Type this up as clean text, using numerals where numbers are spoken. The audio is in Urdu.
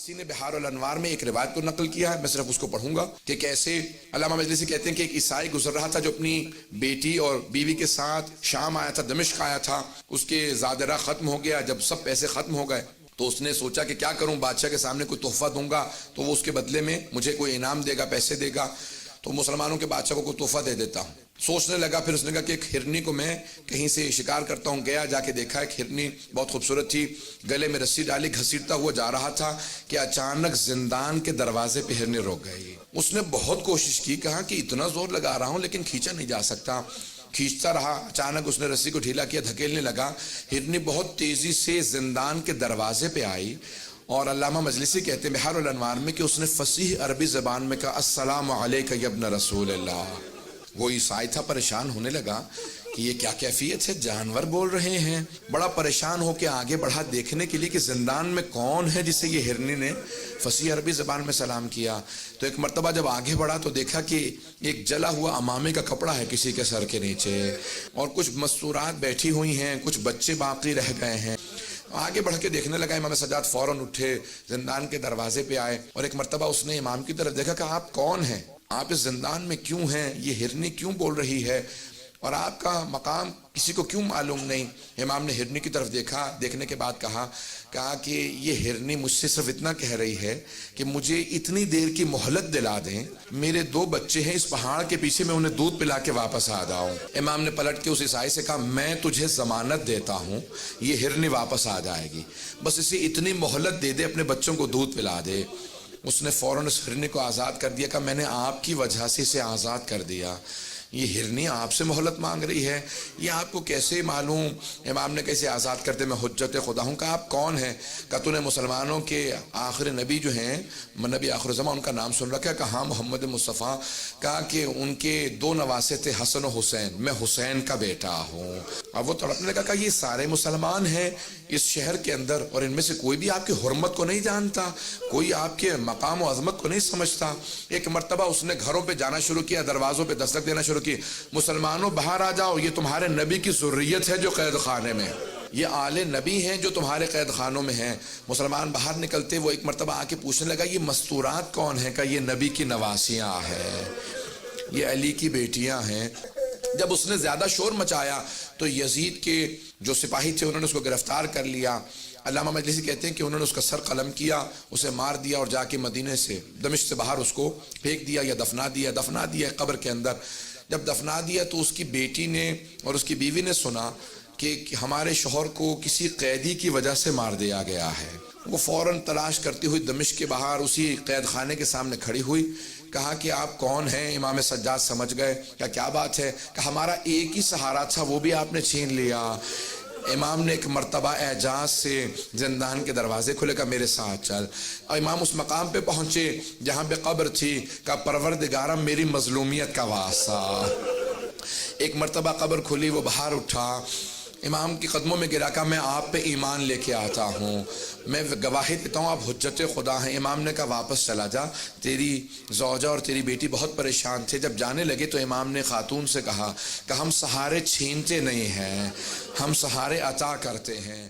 مجلسی نے بحار الانوار میں ایک روایت کو نقل کیا ہے، میں صرف اس کو پڑھوں گا کہ کیسے علامہ مجلسی کہتے ہیں کہ ایک عیسائی گزر رہا تھا جو اپنی بیٹی اور بیوی کے ساتھ شام آیا تھا، دمشق آیا تھا، اس کے زاد راہ ختم ہو گیا، جب سب پیسے ختم ہو گئے تو اس نے سوچا کہ کیا کروں، بادشاہ کے سامنے کوئی تحفہ دوں گا تو وہ اس کے بدلے میں مجھے کوئی انعام دے گا، پیسے دے گا، تو مسلمانوں کے بادشاہ کو کوئی تحفہ دے دیتا ہوں۔ سوچنے لگا، پھر اس نے کہا کہ ایک ہرنی کو میں کہیں سے شکار کرتا ہوں، گیا، جا کے دیکھا ایک ہرنی بہت خوبصورت تھی، گلے میں رسی ڈالی، گھسیٹتا ہوا جا رہا تھا کہ اچانک زندان کے دروازے پہ ہرنی رک گئی۔ اس نے بہت کوشش کی، کہا کہ اتنا زور لگا رہا ہوں لیکن کھینچا نہیں جا سکتا، کھینچتا رہا، اچانک اس نے رسی کو ڈھیلا کیا، دھکیلنے لگا، ہرنی بہت تیزی سے زندان کے دروازے پہ آئی، اور علامہ مجلسی کہتے ہیں بحار الانوار میں کہ اس نے فصیح عربی زبان میں کہا السلام علیک یا ابن رسول اللہ۔ وہ عیسائی تھا، پریشان ہونے لگا کہ یہ کیا کیفیت ہے، جانور بول رہے ہیں، بڑا پریشان ہو کے آگے بڑھا دیکھنے کے لیے کہ زندان میں کون ہے جسے یہ ہرنی نے فصیح عربی زبان میں سلام کیا۔ تو ایک مرتبہ جب آگے بڑھا تو دیکھا کہ ایک جلا ہوا امامے کا کپڑا ہے کسی کے سر کے نیچے، اور کچھ مستورات بیٹھی ہوئی ہیں، کچھ بچے باقی رہ گئے ہیں۔ آگے بڑھ کے دیکھنے لگا، امام سجاد فوراً اٹھے، زندان کے دروازے پہ آئے، اور ایک مرتبہ اس نے امام کی طرف دیکھا کہ آپ کون ہیں، آپ اس زندان میں کیوں ہیں، یہ ہرنی کیوں بول رہی ہے، اور آپ کا مقام کسی کو کیوں معلوم نہیں۔ امام نے ہرنی کی طرف دیکھا، دیکھنے کے بعد کہا کہ یہ ہرنی مجھ سے صرف اتنا کہہ رہی ہے کہ مجھے اتنی دیر کی مہلت دلا دیں، میرے 2 بچے ہیں اس پہاڑ کے پیچھے، میں انہیں دودھ پلا کے واپس آ جاؤں۔ امام نے پلٹ کے اس عیسائی سے کہا میں تجھے ضمانت دیتا ہوں یہ ہرنی واپس آ جائے گی، بس اسے اتنی مہلت دے دے، اپنے بچوں کو دودھ پلا دے۔ اس نے فوراً اس ہرنی کو آزاد کر دیا، کہ میں نے آپ کی وجہ سے اسے آزاد کر دیا، یہ ہرنی آپ سے مہلت مانگ رہی ہے، یہ آپ کو کیسے معلوم؟ امام نے کیسے آزاد کرتے، میں حجت خدا ہوں۔ کہا آپ کون ہیں؟ کہا تو نے مسلمانوں کے آخر نبی جو ہیں، نبی آخر زمان، ان کا نام سن رکھا ہے؟ کہا ہاں، محمد مصطفیٰ۔ کہا کہ ان کے 2 نواسے تھے، حسن و حسین، میں حسین کا بیٹا ہوں۔ اب وہ تڑپنے لگا، کہا یہ سارے مسلمان ہیں اس شہر کے اندر، اور ان میں سے کوئی بھی آپ کی حرمت کو نہیں جانتا، کوئی آپ کے مقام و عظمت کو نہیں سمجھتا۔ ایک مرتبہ اس نے گھروں پہ جانا شروع کیا، دروازوں پہ دستک دینا شروع کی، مسلمانوں باہر آ جاؤ، یہ تمہارے نبی کی ذریت ہے جو قید خانے میں، یہ آل نبی ہیں جو تمہارے قید خانوں میں ہیں۔ مسلمان باہر نکلتے، وہ ایک مرتبہ آ کے پوچھنے لگا یہ مستورات کون ہیں؟ کہ یہ نبی کی نواسیاں ہیں، یہ علی کی بیٹیاں ہیں۔ جب اس نے زیادہ شور مچایا تو یزید کے جو سپاہی تھے انہوں نے اس کو گرفتار کر لیا۔ علامہ مجلسی کہتے ہیں کہ انہوں نے اس کا سر قلم کیا، اسے مار دیا، اور جا کے مدینے سے، دمشق سے باہر اس کو پھینک دیا یا دفنا دیا قبر کے اندر۔ جب دفنا دیا تو اس کی بیٹی نے اور اس کی بیوی نے سنا کہ ہمارے شوہر کو کسی قیدی کی وجہ سے مار دیا گیا ہے۔ وہ فوراً تلاش کرتی ہوئی دمشق کے باہر اسی قید خانے کے سامنے کھڑی ہوئی، کہا کہ آپ کون ہیں؟ امام سجاد سمجھ گئے، کیا بات ہے؟ کہ ہمارا ایک ہی سہارا تھا وہ بھی آپ نے چھین لیا۔ امام نے ایک مرتبہ اعجاز سے زندان کے دروازے کھلے، کہا میرے ساتھ چل، اور امام اس مقام پہ پہنچے جہاں پہ قبر تھی، کہا پروردگارم میری مظلومیت کا واسطہ۔ ایک مرتبہ قبر کھلی، وہ باہر اٹھا، امام کے قدموں میں گرا، کہا میں آپ پہ ایمان لے کے آتا ہوں، میں گواہی دیتا ہوں آپ حجت خدا ہیں۔ امام نے کہا واپس چلا جا، تیری زوجہ اور تیری بیٹی بہت پریشان تھے۔ جب جانے لگے تو امام نے خاتون سے کہا کہ ہم سہارے چھینتے نہیں ہیں، ہم سہارے عطا کرتے ہیں۔